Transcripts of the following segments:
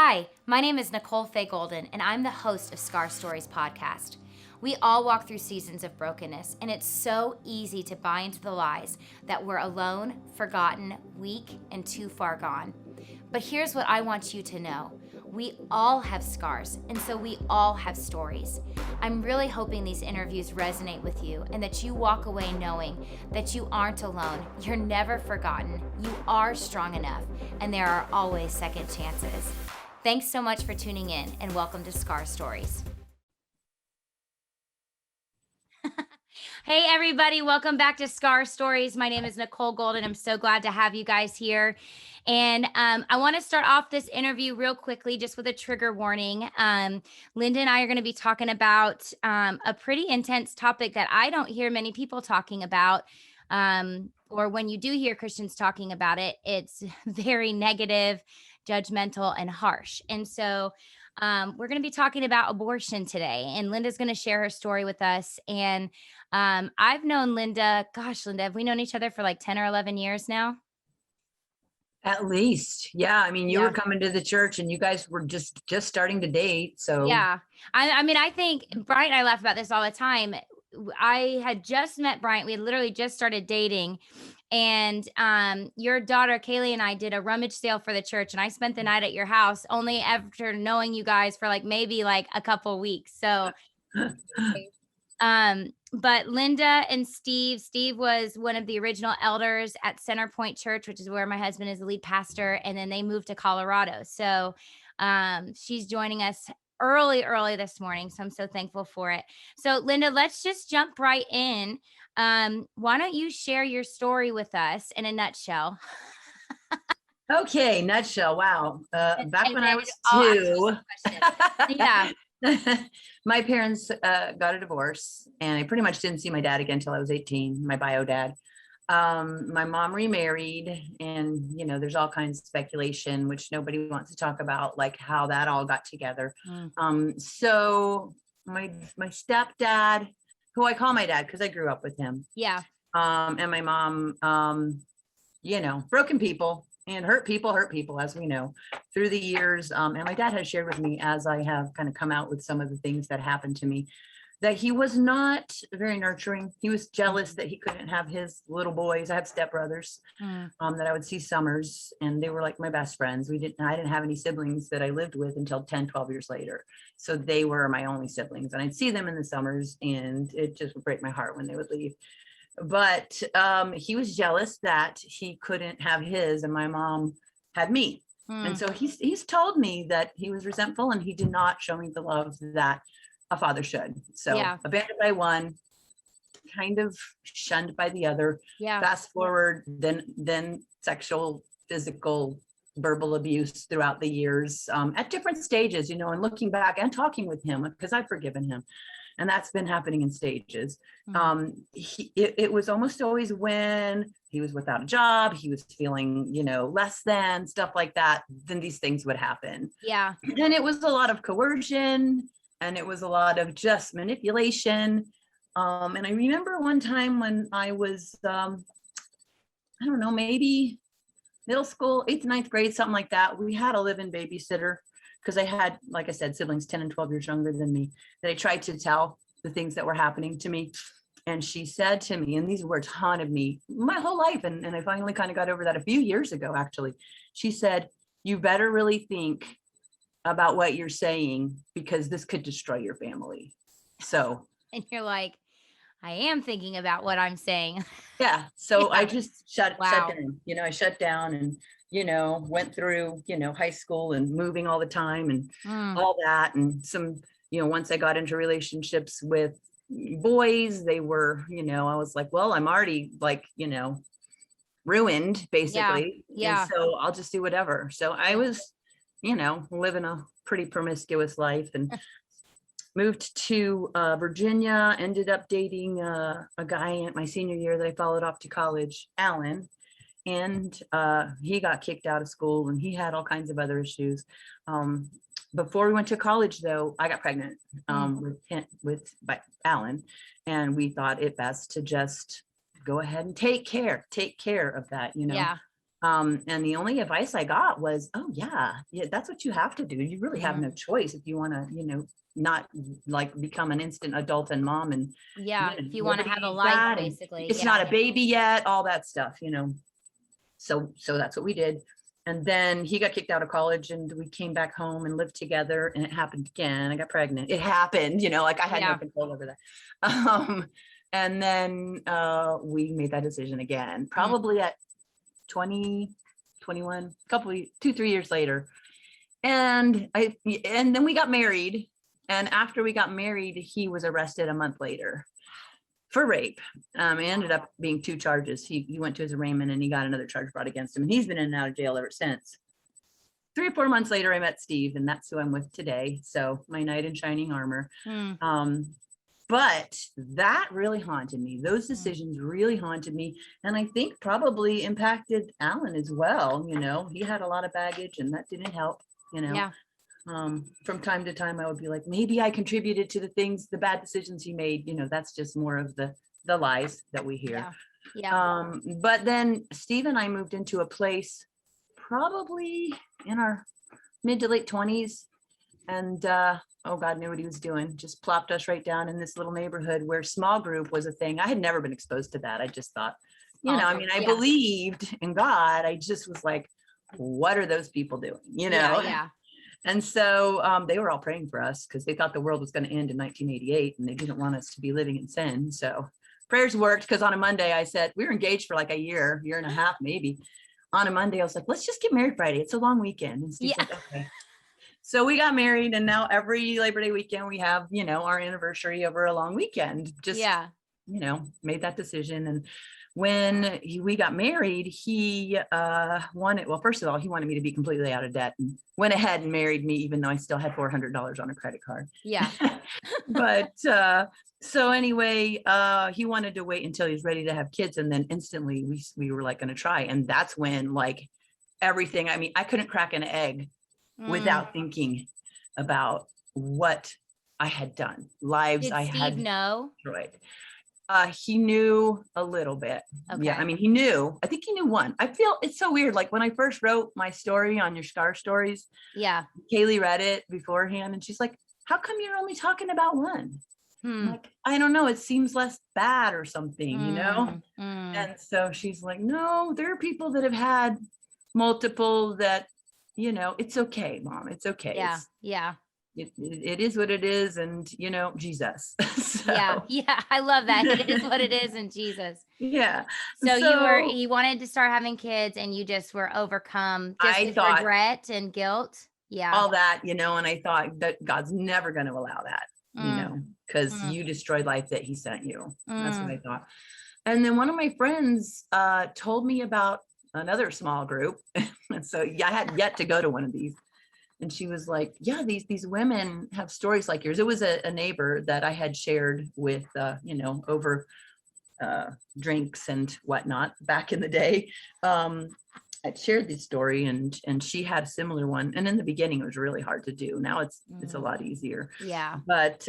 Hi, my name is Nicole Faye Golden, and I'm the host of Scar Stories podcast. We all walk through seasons of brokenness, and it's so easy to buy into the lies that we're alone, forgotten, weak, and too far gone. But here's what I want you to know. We all have scars, and so we all have stories. I'm really hoping these interviews resonate with you and that you walk away knowing that you aren't alone, you're never forgotten, you are strong enough, and there are always second chances. Thanks so much for tuning in, and welcome to Scar Stories. Hey, everybody. Welcome back to Scar Stories. My name is Nicole Golden. I'm so glad to have you guys here. And I want to start off this interview real quickly, just with a trigger warning. Linda and I are going to be talking about a pretty intense topic that I don't hear many people talking about. Or when you do hear Christians talking about it, it's very negative, judgmental, and harsh. And so we're going to be talking about abortion today. And Linda's going to share her story with us. And I've known Linda, Linda, have we known each other for like 10 or 11 years now? At least. Yeah. I mean, you Yeah. were coming to the church and you guys were just starting to date. So Yeah. I mean, I think Bryant and I laugh about this all the time. I had just met Bryant. We had literally just started dating. And your daughter, Kaylee, and I did a rummage sale for the church. And I spent the night at your house only after knowing you guys for maybe a couple weeks. So but Linda and Steve was one of the original elders at Center Point Church, which is where my husband is the lead pastor. And then they moved to Colorado. So she's joining us early this morning. So I'm so thankful for it. So Linda, let's just jump right in. Why don't you share your story with us in a nutshell? Okay, nutshell. Wow. Back when I was I'll ask you 2, some questions. Yeah. my parents got a divorce, and I pretty much didn't see my dad again until I was 18, my bio dad. My mom remarried, and there's all kinds of speculation, which nobody wants to talk about, like how that all got together. So my stepdad, who I call my dad because I grew up with him. Yeah. And my mom, broken people and hurt people, as we know, through the years. And my dad has shared with me, as I have kind of come out with some of the things that happened to me, that he was not very nurturing. He was jealous that he couldn't have his little boys. I have stepbrothers that I would see summers, and they were like my best friends. I didn't have any siblings that I lived with until 10, 12 years later. So they were my only siblings, and I'd see them in the summers, and it just would break my heart when they would leave. But he was jealous that he couldn't have his, and my mom had me. And so he's told me that he was resentful and he did not show me the love that a father should. So abandoned by one, kind of shunned by the other. Yeah. Fast forward, then sexual, physical, verbal abuse throughout the years, at different stages, and looking back and talking with him, because I've forgiven him. And that's been happening in stages. It was almost always when he was without a job, he was feeling, less than, stuff like that, then these things would happen. Yeah. And it was a lot of coercion, and it was a lot of just manipulation. And I remember one time when I was, I don't know, maybe middle school, 8th, 9th grade, something like that. We had a live-in babysitter, because I had, like I said, siblings 10 and 12 years younger than me, that I tried to tell the things that were happening to me. And she said to me, and these words haunted me my whole life, and I finally kind of got over that a few years ago, actually. She said, "You better really think about what you're saying, because this could destroy your family." So. And you're like, I am thinking about what I'm saying. Yeah. So I just shut down, I shut down and, went through, high school and moving all the time and all that. And some, once I got into relationships with boys, they were, I was like, well, I'm already ruined, basically. Yeah. And so I'll just do whatever. So I was, living a pretty promiscuous life, and moved to Virginia, ended up dating a guy at my senior year that I followed off to college, Alan. And he got kicked out of school, and he had all kinds of other issues. Before we went to college, though, I got pregnant by Alan, and we thought it best to just go ahead and take care of that, Yeah. And the only advice I got was, oh yeah, that's what you have to do. You really have Mm. no choice if you want to, not like become an instant adult and mom and, Yeah. If you want to liberty have a life, dad and basically. it's Yeah. not a baby yet, all that stuff. So that's what we did. And then he got kicked out of college and we came back home and lived together and it happened again. I got pregnant. It happened, like I had no Yeah. control over that. And then we made that decision again, Mm. probably at 20, 21, couple, 2, 3 years later. And then we got married. And after we got married, he was arrested a month later for rape. It ended up being 2 charges. He went to his arraignment and he got another charge brought against him. And he's been in and out of jail ever since. 3 or 4 months later, I met Steve, and that's who I'm with today. So my knight in shining armor. Mm. But that really haunted me. Those Mm. decisions really haunted me. And I think probably impacted Alan as well. He had a lot of baggage and that didn't help, Yeah. from time to time, I would be like, maybe I contributed to the bad decisions he made. That's just more of the lies that we hear. Yeah. Yeah. But then Steve and I moved into a place probably in our mid to late 20s. And oh, God knew what he was doing. Just plopped us right down in this little neighborhood where small group was a thing. I had never been exposed to that. I just thought, I Yeah. believed in God. I just was like, what are those people doing? Yeah. Yeah. And so they were all praying for us because they thought the world was going to end in 1988 and they didn't want us to be living in sin. So prayers worked because on a Monday I said, we were engaged for like a year and a half, maybe. On a Monday, I was like, let's just get married Friday. It's a long weekend. And Steve's like, okay. So we got married and now every Labor Day weekend we have, our anniversary over a long weekend. Just, made that decision. And when we got married, he first of all, he wanted me to be completely out of debt and went ahead and married me, even though I still had $400 on a credit card. Yeah. But so anyway, he wanted to wait until he was ready to have kids. And then instantly we were like going to try. And that's when like everything, I couldn't crack an egg without thinking about what I had done, lives Did I Steve had know? destroyed. He knew a little bit. Okay. Yeah, he knew. I think he knew one. I feel it's so weird. Like when I first wrote my story on your Scar Stories, Yeah. Kaylee read it beforehand and she's like, how come you're only talking about one? I'm like, I don't know. It seems less bad or something, And so she's like, no, there are people that have had multiple that, it's okay, Mom. It's okay. Yeah. Yeah. It is what it is. And, Jesus. So, Yeah. Yeah. I love that. It is what it is in Jesus. yeah. So you wanted to start having kids and you just were overcome just I with thought regret and guilt. Yeah. all that, and I thought that God's never going to allow that, because you destroyed life that he sent you. That's what I thought. And then one of my friends told me about another small group. And so I had yet to go to one of these. And she was like, yeah, these women have stories like yours. It was a neighbor that I had shared with, over drinks and whatnot back in the day. I'd shared this story and she had a similar one. And in the beginning, it was really hard to do. Now it's a lot easier. Yeah. But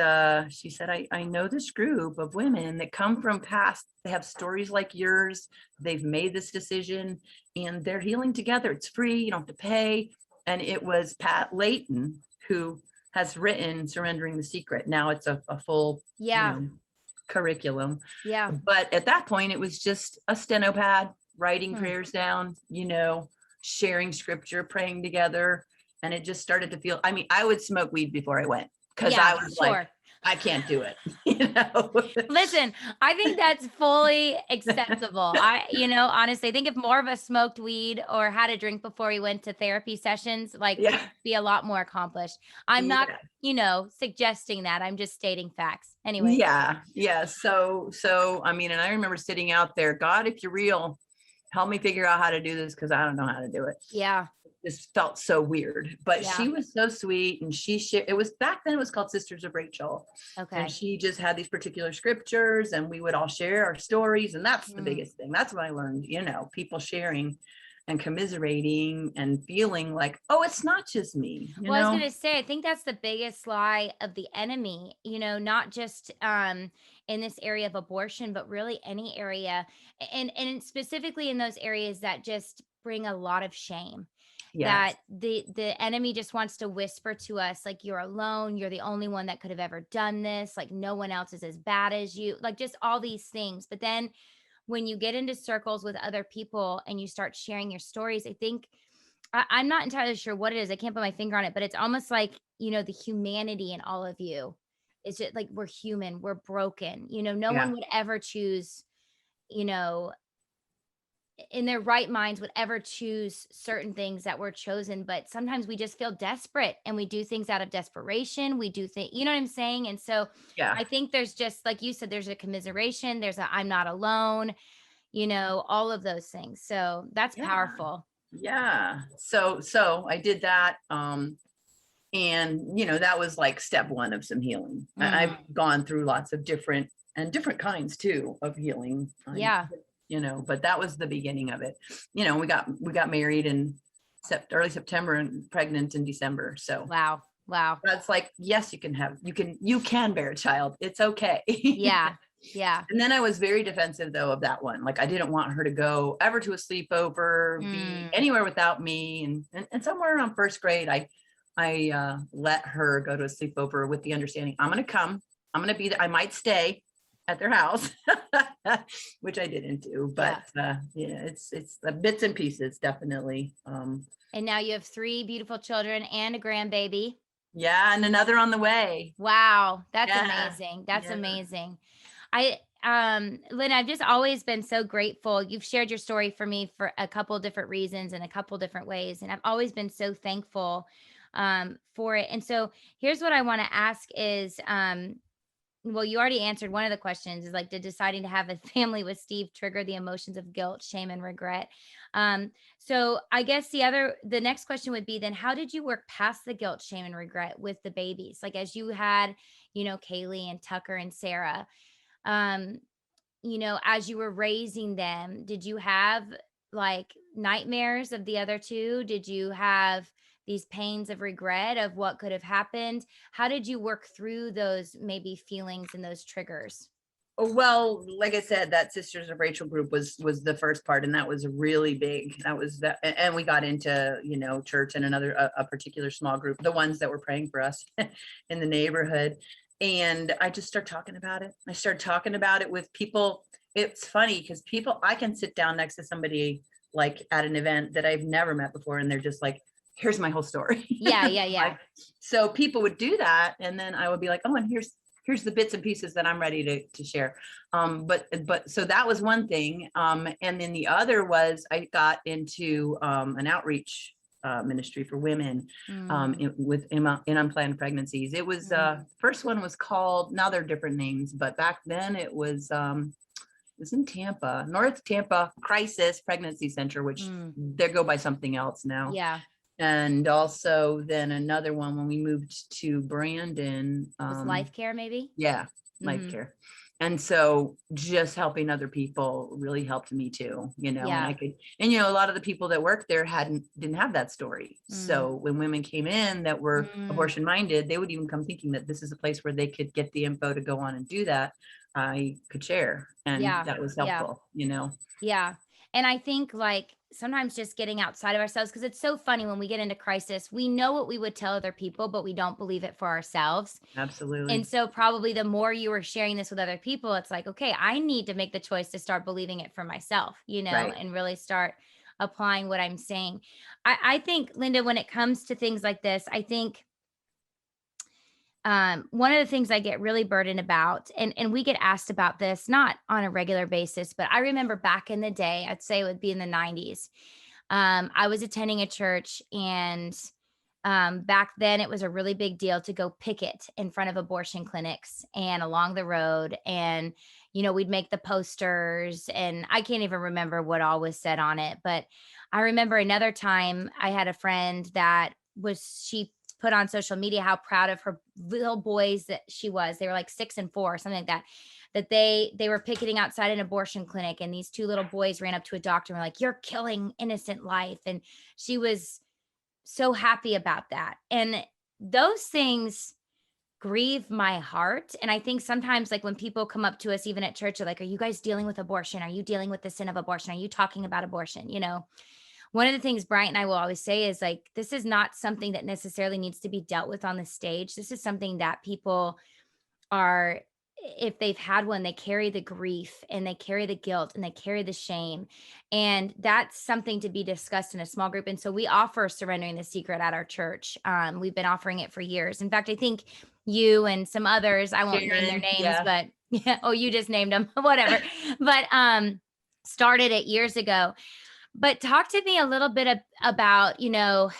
she said, I know this group of women that come from past, they have stories like yours. They've made this decision and they're healing together. It's free. You don't have to pay. And it was Pat Layton who has written Surrendering the Secret. Now it's a full curriculum. Yeah. But at that point, it was just a steno pad, writing prayers down, sharing scripture, praying together. And it just started to feel, I would smoke weed before I went because I was like, I can't do it. Listen, I think that's fully acceptable. Honestly, I think if more of us smoked weed or had a drink before we went to therapy sessions, we'd be a lot more accomplished. I'm not, suggesting that. I'm just stating facts. Anyway. Yeah. Yeah. So, and I remember sitting out there, God, if you're real, help me figure out how to do this because I don't know how to do it. Yeah. This felt so weird, but she was so sweet. And it was back then, it was called Sisters of Rachel. Okay. And she just had these particular scriptures and we would all share our stories. And that's the biggest thing. That's what I learned, people sharing and commiserating and feeling like, oh, it's not just me. I was going to say, I think that's the biggest lie of the enemy, not just in this area of abortion, but really any area. And specifically in those areas that just bring a lot of shame, Yes. that the enemy just wants to whisper to us like you're alone, you're the only one that could have ever done this, like no one else is as bad as you, like just all these things. But then when you get into circles with other people and you start sharing your stories, I think I'm not entirely sure what it is. I can't put my finger on it, but it's almost like, the humanity in all of you. It's just like we're human, we're broken. No one Yeah. would ever choose, you know, in their right minds would ever choose certain things that were chosen, but sometimes we just feel desperate and we do things out of desperation. We do things, you know what I'm saying? And so Yeah. I think there's just like you said, there's a commiseration, there's a I'm not alone, all of those things. So that's Yeah. powerful. Yeah. So I did that. And that was like step one of some healing. I've Mm, gone through lots of different kinds too of healing. yeah. But that was the beginning of it. We got married in early September and pregnant in December. So Wow. Wow. that's like, yes, you can bear a child. It's okay. Yeah. Yeah. And then I was very defensive though of that one. Like I didn't want her to go ever to a sleepover, be Mm, anywhere without me. And somewhere around first grade, I let her go to a sleepover with the understanding I'm gonna come, I'm gonna be there, I might stay at their house, which I didn't do. yeah. But yeah, it's the bits and pieces, definitely. And now you have 3 beautiful children and a grandbaby. Yeah, and another on the way. Wow, that's Yeah, amazing. That's yeah, amazing. Lynn, I've just always been so grateful. You've shared your story for me for a couple different reasons and a couple different ways, and I've always been so thankful for it. And so here's what I want to ask is, well, you already answered one of the questions is like, did deciding to have a family with Steve trigger the emotions of guilt, shame, and regret? So I guess the next question would be then, how did you work past the guilt, shame, and regret with the babies? Like as you had, Kaylee and Tucker and Sarah, um, as you were raising them, did you have like nightmares of the other two? Did you have these pains of regret of what could have happened? How did you work through those maybe feelings and those triggers? well, like I said, that Sisters of Rachel group was the first part, and that was really big. That was that, and we got into church and a particular small group, the ones that were praying for us in the neighborhood. And I just started talking about it. I started talking about it with people. It's funny because I can sit down next to somebody like at an event that I've never met before, and they're just like, here's my whole story. Yeah, yeah, yeah. Like, so people would do that, and then I would be like, oh, and here's the bits and pieces that I'm ready to share. But so that was one thing. And then the other was I got into an outreach ministry for women Mm, in unplanned pregnancies. It was mm, first one was called, now they're different names, but back then it was in Tampa, North Tampa Crisis Pregnancy Center, which mm. they go by something else now. Yeah. And also then another one when we moved to Brandon. Was life care maybe? Yeah, life Hmm. care. And so just helping other people really helped me too, and Yeah. I could, and a lot of the people that worked there didn't have that story. Mm, So when women came in that were mm. abortion minded, they would even come thinking that this is a place where they could get the info to go on and do that. I could share, and Yeah. that was Yeah. helpful. Yeah. And I think like sometimes just getting outside of ourselves, because it's so funny when we get into crisis, we know what we would tell other people, but we don't believe it for ourselves. And Absolutely. so probably the more you were sharing this with other people, it's like, okay, I need to make the choice to start believing it for myself, Right. and really start applying what I'm saying. I think, Linda, when it comes to things like this, I think one of the things I get really burdened about, and we get asked about this not on a regular basis, but I remember back in the day, I'd say it would be in the 90s. I was attending a church, and back then it was a really big deal to go picket in front of abortion clinics and along the road. And, we'd make the posters, and I can't even remember what all was said on it. But I remember another time I had a friend that she put on social media how proud of her little boys that she was. They were like 6 and 4 or something like that. That they were picketing outside an abortion clinic, and these 2 little boys ran up to a doctor and were like, "You're killing innocent life." And she was so happy about that. And those things grieve my heart. And I think sometimes, like when people come up to us, even at church, are like, "Are you guys dealing with abortion? Are you dealing with the sin of abortion? Are you talking about abortion?" one of the things Bryant and I will always say is like, this is not something that necessarily needs to be dealt with on the stage. This is something that people are, if they've had one, they carry the grief and they carry the guilt and they carry the shame. And that's something to be discussed in a small group. And so we offer surrendering the secret at our church. We've been offering it for years. In fact, I think you and some others, I won't name their Sharon, names, yeah. but yeah, oh, you just named them, whatever. But started it years ago. But talk to me a little bit about,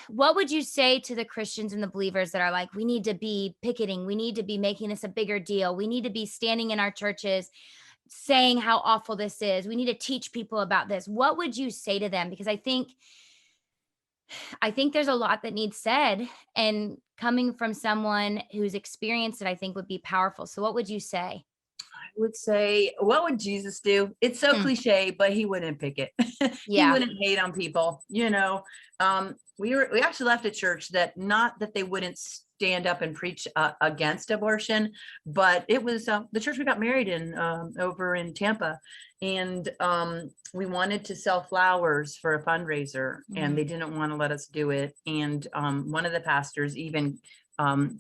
what would you say to the Christians and the believers that are like, we need to be picketing, we need to be making this a bigger deal, we need to be standing in our churches saying how awful this is, we need to teach people about this. What would you say to them? Because I think there's a lot that needs said, and coming from someone who's experienced it, I think would be powerful. So what would you say? Would say, what would Jesus do? It's so Hmm. cliche, but he wouldn't pick it. He Yeah. wouldn't hate on people, you know. We actually left a church that, not that they wouldn't stand up and preach against abortion, but it was the church we got married in, over in Tampa, and we wanted to sell flowers for a fundraiser, and Mm. they didn't want to let us do it. And one of the pastors even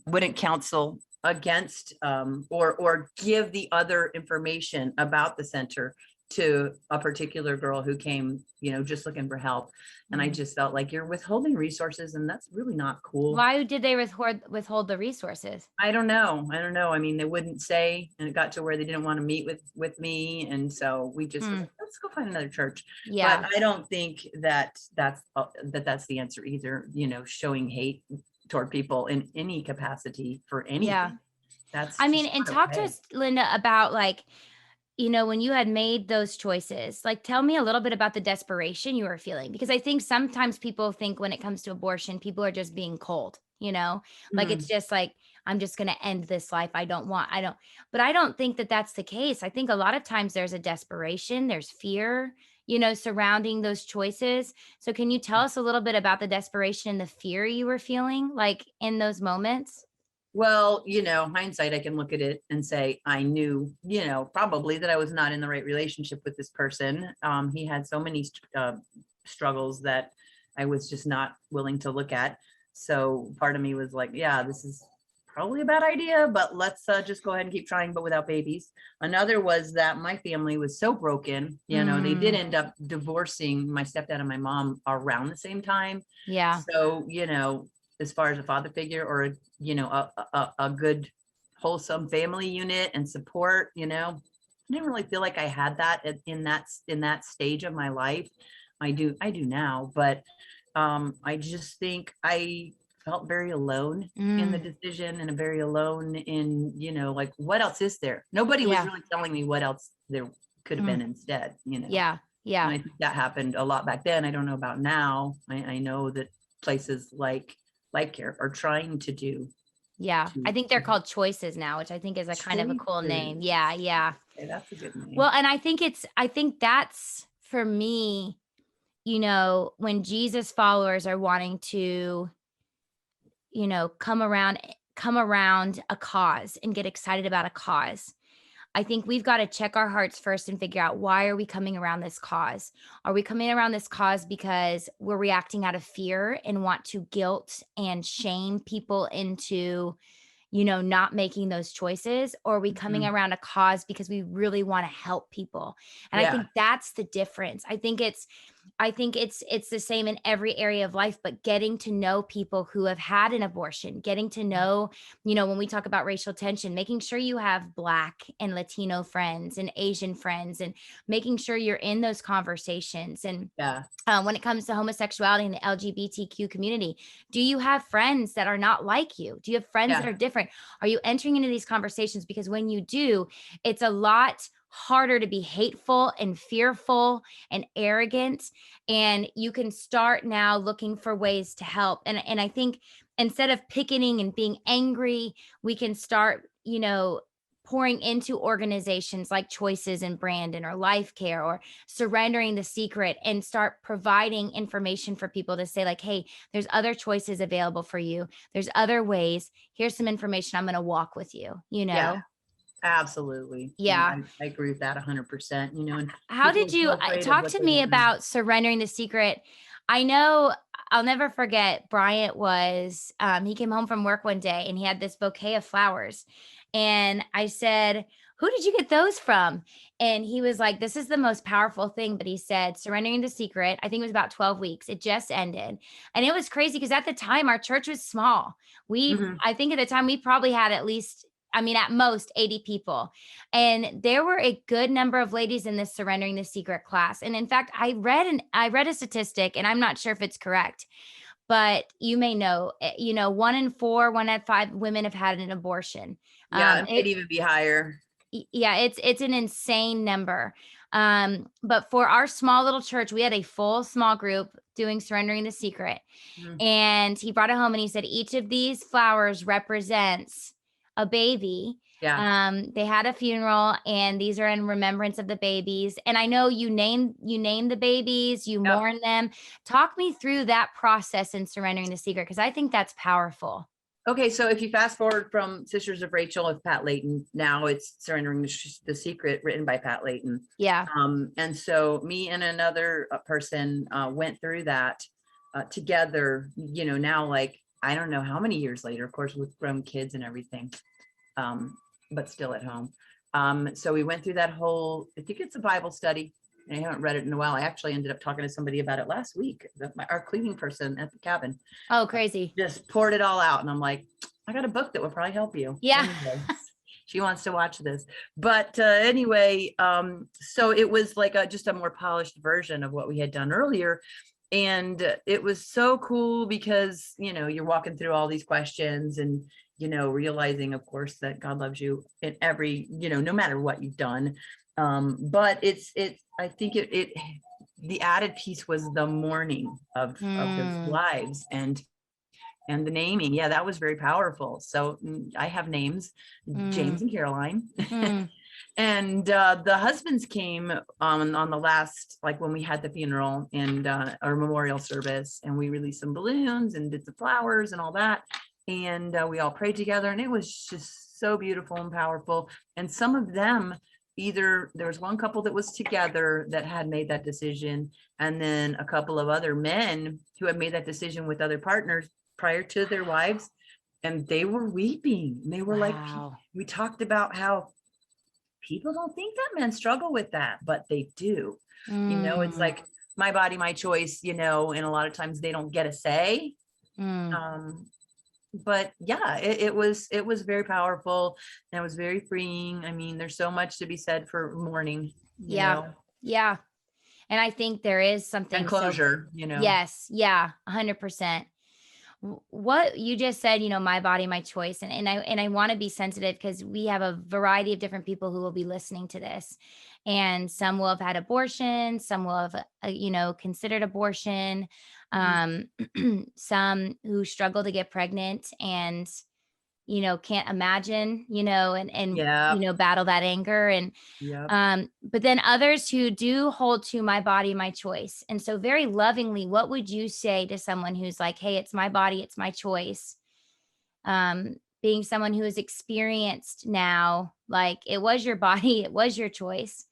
wouldn't counsel against, or give the other information about the center to a particular girl who came, just looking for help. And I Mm. just felt like, you're withholding resources, and that's really not cool. Why did they withhold the resources? I don't know. I don't know. I mean, they wouldn't say, and it got to where they didn't want to meet with me, and so we just was Hmm. like, let's go find another church. But Yeah. I don't think that that's the answer either. Showing hate toward people in any capacity for Yeah. anything. That's I mean, just and not talk to okay. us, Linda, about like, when you had made those choices, like tell me a little bit about the desperation you were feeling. Because I think sometimes people think when it comes to abortion, people are just being cold, like it's Mhm. just like, I'm just going to end this life. But I don't think that that's the case. I think a lot of times there's a desperation, there's fear, surrounding those choices. So can you tell us a little bit about the desperation and the fear you were feeling like in those moments? Well, hindsight, I can look at it and say, I knew, probably that I was not in the right relationship with this person. He had so many struggles that I was just not willing to look at. So part of me was like, yeah, this is probably a bad idea, but let's just go ahead and keep trying, but without babies. Another was that my family was so broken. They did Mm, end up divorcing my stepdad and my mom around the same time. yeah. So, as far as a father figure, or a good wholesome family unit and support, I didn't really feel like I had that in that stage of my life. I do now, but I just think I felt very alone in the Mm, decision, and very alone in, like, what else is there? Nobody was yeah. really telling me what else there could have Mm, been instead. yeah. And Yeah. I think that happened a lot back then. I don't know about now. I know that places like Life Care are trying to do Yeah. I think they're to called choices now, which I think is a kind of a cool name. Yeah. choices. Yeah. Okay, that's a good name. Well, and I think that's for me, when Jesus followers are wanting to, come around a cause and get excited about a cause. I think we've got to check our hearts first and figure out, why are we coming around this cause? Are we coming around this cause because we're reacting out of fear and want to guilt and shame people into, not making those choices? Or are we coming Mhm. around a cause because we really want to help people? And I Yeah, think that's the difference. I think it's the same in every area of life, but getting to know people who have had an abortion, getting to know, when we talk about racial tension, making sure you have Black and Latino friends and Asian friends, and making sure you're in those conversations. And yeah, when it comes to homosexuality and the LGBTQ community, do you have friends that are not like you? Do you have friends that yeah, are different? Are you entering into these conversations? Because when you do, it's a lot harder to be hateful and fearful and arrogant. And you can start now looking for ways to help. And I think instead of picketing and being angry, we can start, pouring into organizations like Choices and Brandon or Life Care, or surrendering the secret, and start providing information for people to say like, hey, there's other choices available for you, there's other ways, here's some information, I'm going to walk with yeah, you. absolutely. And Yeah. I agree with that 100%, and How people did are you so afraid of talk what to they me want to. about surrendering the secret? I know I'll never forget Bryant was, he came home from work one day and he had this bouquet of flowers. And I said, "Who did you get those from?" And he was like, "This is the most powerful thing." But he said, "Surrendering the Secret." I think it was about 12 weeks. It just ended. And it was crazy because at the time our church was small. Mhm. I think at the time we probably had at least, I mean, at most 80 people. And there were a good number of ladies in this Surrendering the Secret class. And in fact, I read a statistic, and I'm not sure if it's correct, but you may know, you know, 1 in 4, 1 out of 5 women have had an abortion. Yeah, it might It even be higher. Yeah, it's an insane number. But for our small little church, we had a full small group doing Surrendering the Secret. Mhm. And he brought it home and he said, "Each of these flowers represents a baby." Yeah. They had a funeral and these are in remembrance of the babies. And I know you name the babies, you Yep. mourn them. Talk me through that process in Surrendering the Secret, because I think that's powerful. Okay, so if you fast forward from Sisters of Rachel with Pat Layton, now it's Surrendering the Secret, written by Pat Layton. Yeah. And so me and another person went through that together. Now, like, I don't know how many years later, of course, with grown kids and everything, um, but still at home. So we went through that whole. I think it's a Bible study. I haven't read it in a while. I actually ended up talking to somebody about it last week. Our cleaning person at the cabin Oh, crazy. just poured it all out. And I'm like, I got a book that would probably help you. Yeah. Anyway, she wants to watch this. But anyway, so it was like just a more polished version of what we had done earlier. And it was so cool because, you're walking through all these questions and, realizing, of course, that God loves you in every, no matter what you've done. But I think the added piece was the mourning of those Mm, lives and the naming. Yeah, that was very powerful. So I have names, mm, James and Caroline. mm. And the husbands came on the last, like when we had the funeral and our memorial service, and we released some balloons and did the flowers and all that. And we all prayed together, and it was just so beautiful and powerful. And some of them, either there was one couple that was together that had made that decision, and then a couple of other men who had made that decision with other partners prior to their wives, and they were weeping. They were like, Wow. we talked about how people don't think that men struggle with that, but they do. It's Mm, like my body, my choice, and a lot of times they don't get a say. mm. Um, but yeah, it was very powerful, and it was very freeing. I mean, there's so much to be said for mourning, Yeah. Yeah. And I think there is and something so. closure. Yes, yeah, 100%. What you just said, my body, my choice, and I want to be sensitive because we have a variety of different people who will be listening to this, and some will have had abortion, some will have, considered abortion, Mhm. um, some who struggle to get pregnant and can't imagine, and Yeah. battle that anger and Yep. but then others who do hold to my body, my choice. And so, very lovingly, what would you say to someone who's like, "Hey, it's my body, it's my choice"? Being someone who is experienced now, like it was your body, it was your choice,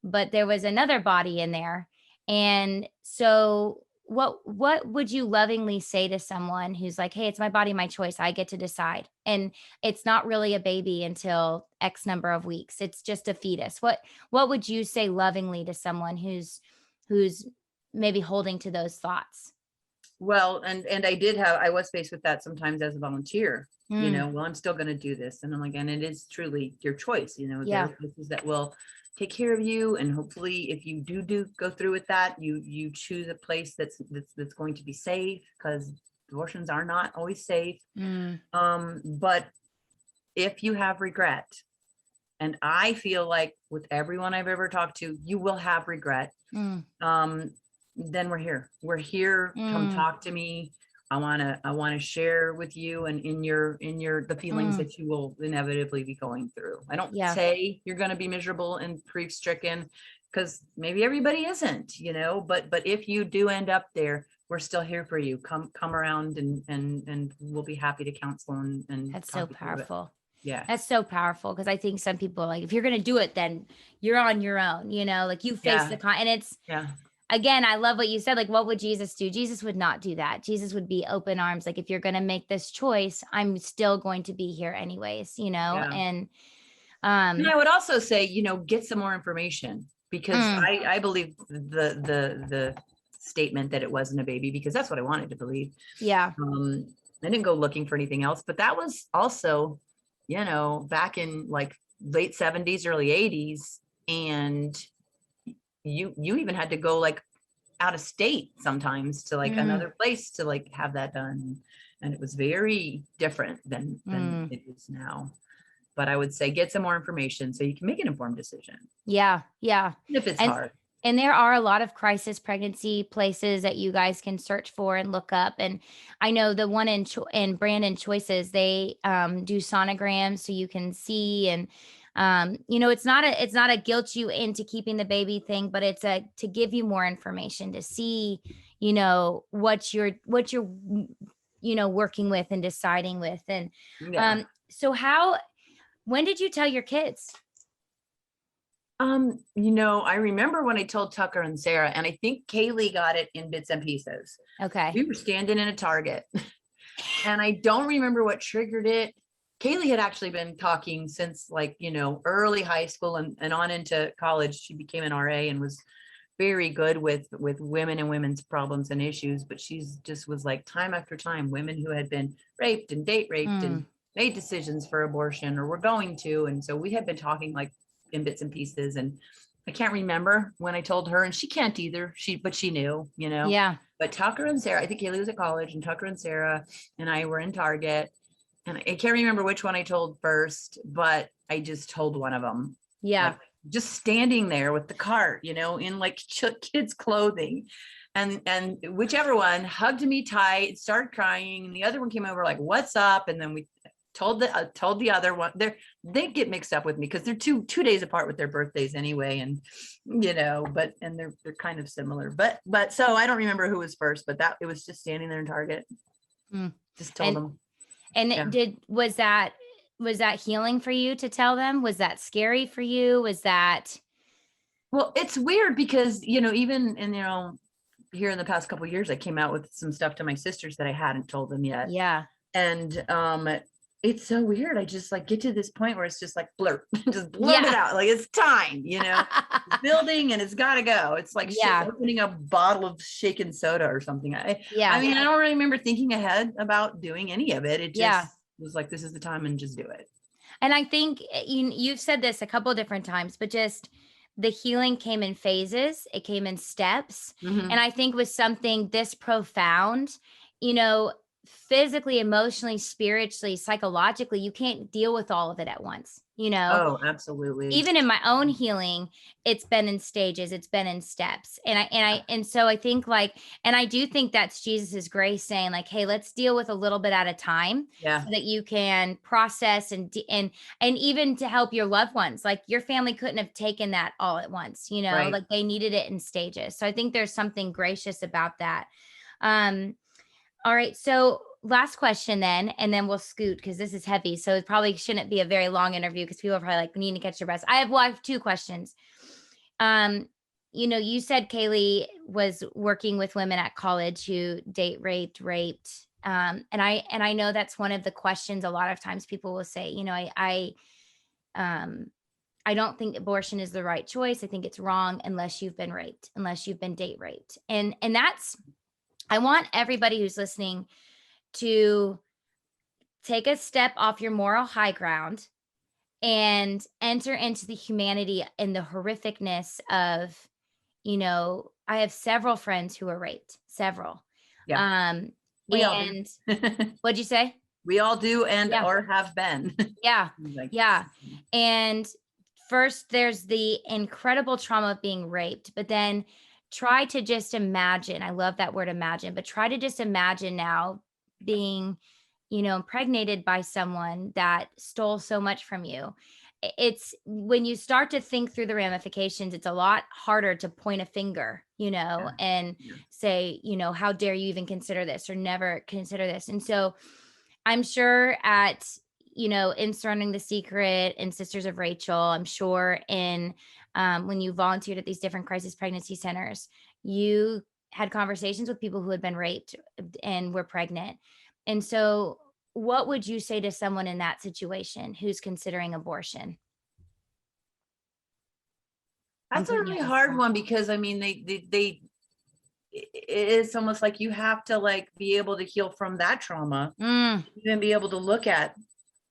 but there was another body in there. And so, what would you lovingly say to someone who's like, "Hey, it's my body, my choice. I get to decide." And it's not really a baby until X number of weeks. It's just a fetus. What would you say lovingly to someone who's maybe holding to those thoughts? Well, and I was faced with that sometimes as a volunteer. Mm, Well, I'm still going to do this, and I'm like, and it is truly your choice. There are yeah. places that will take care of you, and hopefully, if you do go through with that, you choose a place that's going to be safe, because abortions are not always safe. Mm, But if you have regret, and I feel like with everyone I've ever talked to, you will have regret, mm, um, then we're here. Come mm, talk to me. I want to share with you, and in your the feelings mm. that you will inevitably be going through. I don't Yeah. say you're going to be miserable and grief stricken, because maybe everybody isn't, but if you do end up there, we're still here for you. Come around, and we'll be happy to counsel and That's so talk you through it. powerful. Yeah. That's so powerful because I think some people are like, if you're gonna do it, then you're on your own, like you face Yeah. the con and it's Yeah. again, I love what you said. Like, what would Jesus do? Jesus would not do that. Jesus would be open arms. Like, if you're going to make this choice, I'm still going to be here anyways, Yeah. and, And um, I would also say, get some more information, because mm, I believe the statement that it wasn't a baby, because that's what I wanted to believe. yeah. Um, I didn't go looking for anything else, but that was also, back in like late 70s, early 80s. And you even had to go like out of state sometimes to like Mm, another place to like have that done. And it was very different than mm. it is now. But I would say get some more information so you can make an informed decision, Yeah, yeah. even if it's And hard. and there are a lot of crisis pregnancy places that you guys can search for and look up. And I know the one in Brandon Choices, they do sonograms so you can see. And it's not a guilt you into keeping the baby thing, but it's a to give you more information to see, what you're working with and deciding with. And Yeah. so when did you tell your kids? I remember when I told Tucker and Sarah, and I think Kaylee got it in bits and pieces. Okay. We were standing in a Target, and I don't remember what triggered it. Kaylee had actually been talking since like, early high school and on into college. She became an RA and was very good with women and women's problems and issues, but she's just was like time after time, women who had been raped and date raped Mm, and made decisions for abortion or were going to. And so we had been talking like in bits and pieces. And I can't remember when I told her, and she can't either. But she knew, yeah. But Tucker and Sarah, I think Kaylee was at college, and Tucker and Sarah and I were in Target. And I can't remember which one I told first, but I just told one of them, Yeah. like just standing there with the cart, in like kids' clothing. And whichever one hugged me tight, started crying. And the other one came over like, "What's up?" And then we told the other one. They get mixed up with me because they're two days apart with their birthdays anyway. And they're kind of similar. But so I don't remember who was first, but that it was just standing there in Target. Mm. Just told And them. and Yeah. was that healing for you to tell them? Was that scary for you? Was that Well, it's weird because, even in, here in the past couple of years, I came out with some stuff to my sisters that I hadn't told them yet. yeah. And it's so weird. I just like get to this point where it's just like blurt, just blurt it Yeah. out. Like it's time, it's building and it's gotta go. It's like shit, Yeah. opening a bottle of shaken soda or something. I Yeah. mean, I don't really remember thinking ahead about doing any of it. It Yeah. just was like, this is the time and just do it. And I think you've said this a couple different times, but just the healing came in phases, it came in steps. And Mhm. I think with something this profound, you know, physically, emotionally, spiritually, psychologically, you can't deal with all of it at once. Oh, absolutely. Even in my own healing, it's been in stages, it's been in steps. And so I think like, and I do think that's Jesus's grace saying like, hey, let's deal with a little bit at a time Yeah. so that you can process and even to help your loved ones. Like your family couldn't have taken that all at once, Right. like they needed it in stages. So I think there's something gracious about that. Um, all right. So last question and then we'll scoot because this is heavy. So it probably shouldn't be a very long interview because people are probably like, we need to catch your breath. I have two questions. Um, you said Kaylee was working with women at college who date raped. And I know that's one of the questions a lot of times people will say, um I don't think abortion is the right choice. I think it's wrong unless you've been raped, unless you've been date raped. And that's I want everybody who's listening to take a step off your moral high ground and enter into the humanity and the horrificness of, I have several friends who were raped, several. Yeah. Um, We all do. and what'd you say? We all do and Yeah, or have been. yeah, Like, yeah. And first, there's the incredible trauma of being raped, but then try to just imagine. I love that word imagine, but try to just imagine now being impregnated by someone that stole so much from you. It's when you start to think through the ramifications, it's a lot harder to point a finger, yeah, and yeah. say, how dare you even consider this or never consider this. And so I'm sure in Surrounding the Secret and Sisters of Rachel, I'm sure in when you volunteered at these different crisis pregnancy centers, you had conversations with people who had been raped and were pregnant. And so, what would you say to someone in that situation who's considering abortion and That's a taking really a hard step? one because I mean, it's almost like you have to like be able to heal from that trauma, Mm, even be able to look at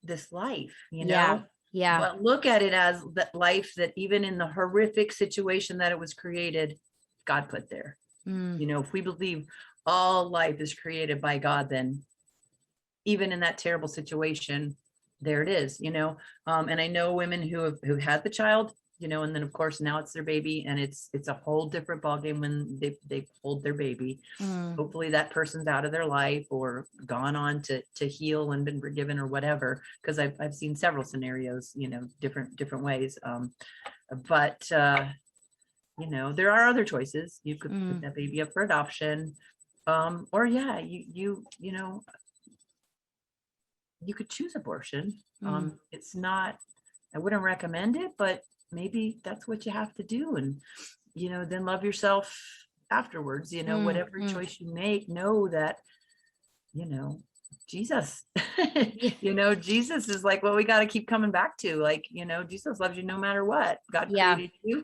this life, you yeah, know, yeah. but look at it as that life that even in the horrific situation that it was created, God put there. Mm, You know, if we believe all life is created by God, then even in that terrible situation, there it is, you know. And I know women who had the child, you know, and then of course now it's their baby, and it's a whole different ballgame when they hold their baby. mm, Hopefully that person's out of their life or gone on to heal and been forgiven or whatever. Because I've seen several scenarios, you know, different ways. But you know, there are other choices. You could put mm, that baby up for adoption. Or yeah, you know, you could choose abortion. mm. It's not, I wouldn't recommend it, but maybe that's what you have to do. And, you know, then love yourself afterwards, you know, Mm, whatever mm. choice you make, know that, you know, Jesus, Yeah, you know, Jesus is like what we got to keep coming back to. Like, you know, Jesus loves you no matter what. God yeah. created you,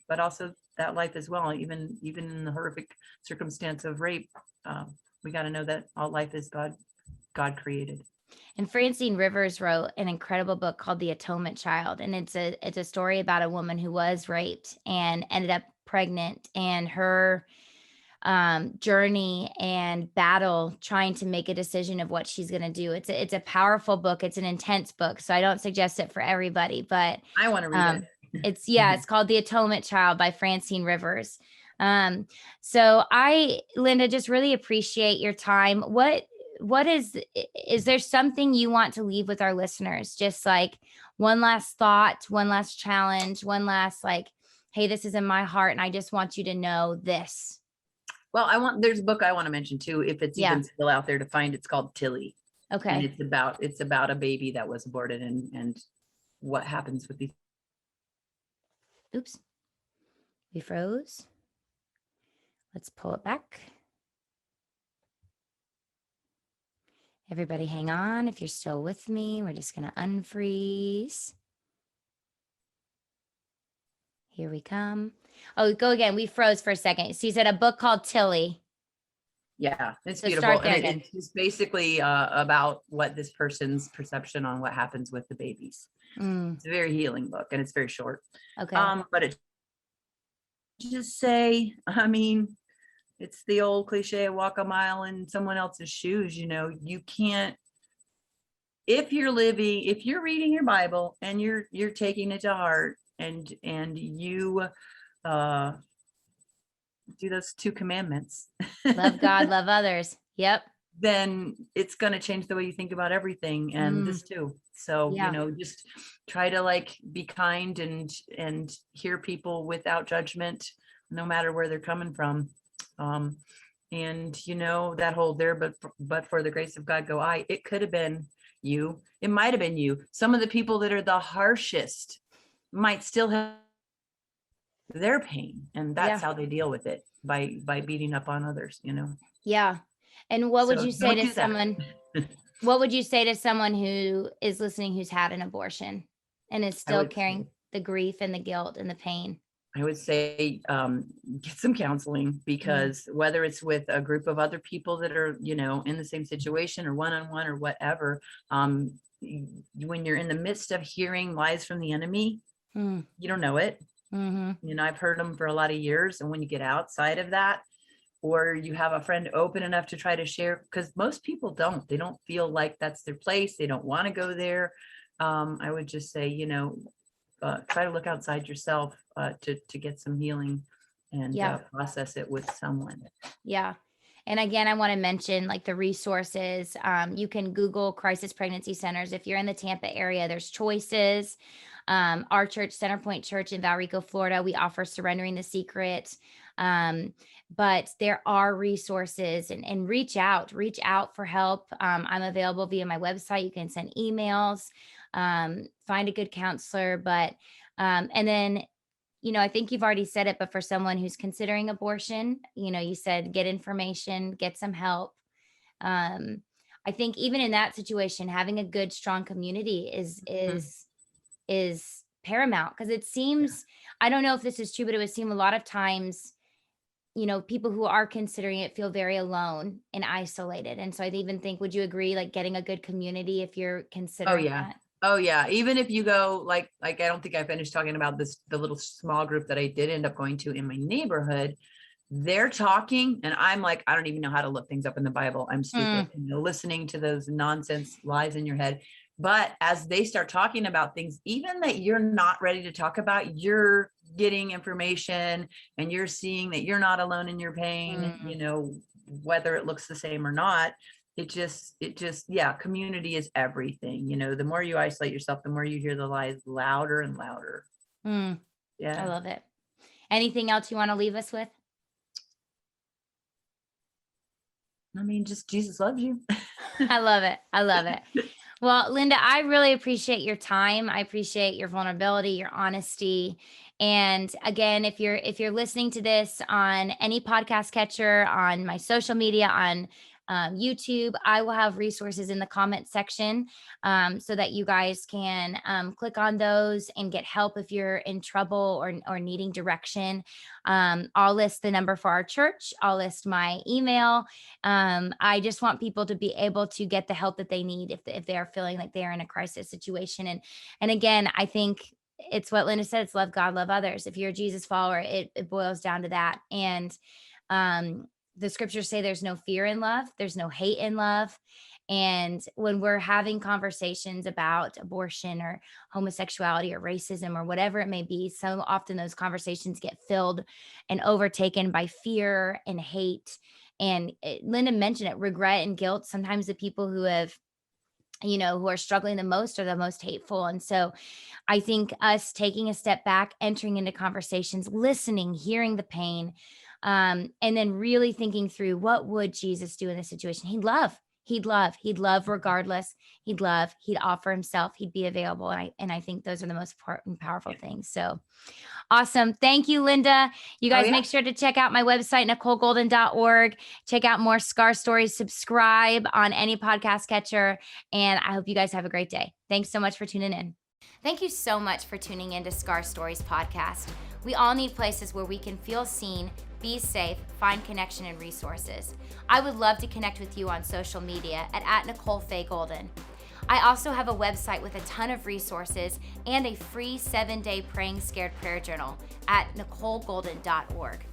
but also that life as well, even in the horrific circumstance of rape. We got to know that all life is God created. And Francine Rivers wrote an incredible book called The Atonement Child, and it's a story about a woman who was raped and ended up pregnant, and her journey and battle trying to make a decision of what she's going to do. It's a powerful book. It's an intense book, so I don't suggest it for everybody, but I want to read it. um it's called The Atonement Child by Francine Rivers. Um so I, Linda, just really appreciate your time. What is there something you want to leave with our listeners? Just like one last thought, one last challenge, one last like, hey, this is in my heart and I just want you to know this. Well, there's a book I want to mention too, if it's Yeah. even still out there to find. It's called Tilly. And Okay. it's about a baby that was aborted and what happens with these. Oops. We froze. Let's pull it back. Everybody hang on. If you're still with me, we're just going to unfreeze. Here we come. Oh, go again. We froze for a second. So you said a book called Tilly. Yeah, it's So beautiful. start And there again. it's just basically about what this person's perception on what happens with the babies. Mm, It's a very healing book and it's very short. okay. But it just say, I mean, it's the old cliche, walk a mile in someone else's shoes, you know, you can't, if you're reading your Bible and you're taking it to heart and you uh do those two commandments, Love God, love others. Yep. then it's going to change the way you think about everything, and Mm, this too. So, you yeah. know, just try to like be kind and hear people without judgment, no matter where they're coming from. Um, and you know, that whole there, but for the grace of God go I, it could have been you. It might have been you. Some of the people that are the harshest might still have their pain, and that's Yeah. how they deal with it, by beating up on others, you know. Yeah. And what would So you say don't to do that. someone? What would you say to someone who is listening who's had an abortion and is I still would say carrying the grief and the guilt and the pain? I would say get some counseling, Mm, because whether it's with a group of other people that are, you know, in the same situation or one on one or whatever, when you're in the midst of hearing lies from the enemy, mm, you don't know it. mhm. You know, I've heard them for a lot of years. And when you get outside of that, or you have a friend open enough to try to share, because most people they don't feel like that's their place. They don't want to go there. I would just say, you know, try to look outside yourself to get some healing and Yeah. process it with someone. Yeah. And again, I want to mention like the resources. You can Google crisis pregnancy centers. If you're in the Tampa area, there's choices. Our church, Centerpoint Church in Valrico, Florida, we offer Surrendering the Secret. Um, but there are resources, and reach out for help. I'm available via my website. You can send emails, find a good counselor. But, and then I think you've already said it, but for someone who's considering abortion, you said get information, get some help. Um, I think even in that situation, having a good, strong community is Mhm. is is paramount because it seems, I don't know if this is true, but it would seem a lot of times, people who are considering it feel very alone and isolated. And so I even think, would you agree, like getting a good community if you're Oh considering yeah. that? Oh yeah. Even if you go like I don't think I finished talking about this, the little small group that I did end up going to in my neighborhood. They're talking and I'm like, I don't even know how to look things up in the Bible. I'm stupid. Mm, Listening to those nonsense lies in your head. But as they start talking about things, even that you're not ready to talk about, you're getting information and you're seeing that you're not alone in your pain, mm, whether it looks the same or not. Yeah, community is everything. The more you isolate yourself, the more you hear the lies louder and louder. mm. I Yeah. love it. Anything else you want to leave us with? I mean, just Jesus loves you. I love it. I love it. Well, Linda, I really appreciate your time. I appreciate your vulnerability, your honesty. And again, if you're listening to this on any podcast catcher, on my social media, on YouTube, I will have resources in the comment section, so that you guys can click on those and get help if you're in trouble or needing direction. I'll list the number for our church. I'll list my email. I just want people to be able to get the help that they need if they are feeling like they are in a crisis situation. And again, I think it's what Linda said. It's love God, love others. If you're a Jesus follower, it boils down to that. And um, the scriptures say there's no fear in love, there's no hate in love. And when we're having conversations about abortion or homosexuality or racism or whatever it may be, so often those conversations get filled and overtaken by fear and hate. And Linda mentioned it, regret and guilt. Sometimes the people who are struggling the most are the most hateful. And so I think us taking a step back, entering into conversations, listening, hearing the pain, and then really thinking through, what would Jesus do in this situation? He'd love regardless. He'd love, he'd offer himself, he'd be available. And I think those are the most important, powerful Yeah. things. So awesome. Thank you, Linda. You Oh guys yeah. make sure to check out my website, NicoleGolden.org. Check out more Scar Stories. Subscribe on any podcast catcher. And I hope you guys have a great day. Thanks so much for tuning in. Thank you so much for tuning in to Scar Stories podcast. We all need places where we can feel seen, be safe, find connection and resources. I would love to connect with you on social media at Nicole Faye Golden. I also have a website with a ton of resources and a free 7-day Praying Scared prayer journal at NicoleGolden.org.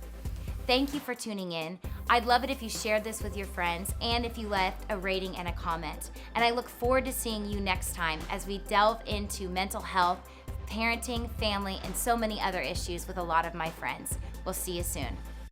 Thank you for tuning in. I'd love it if you shared this with your friends and if you left a rating and a comment. And I look forward to seeing you next time as we delve into mental health, parenting, family, and so many other issues with a lot of my friends. We'll see you soon.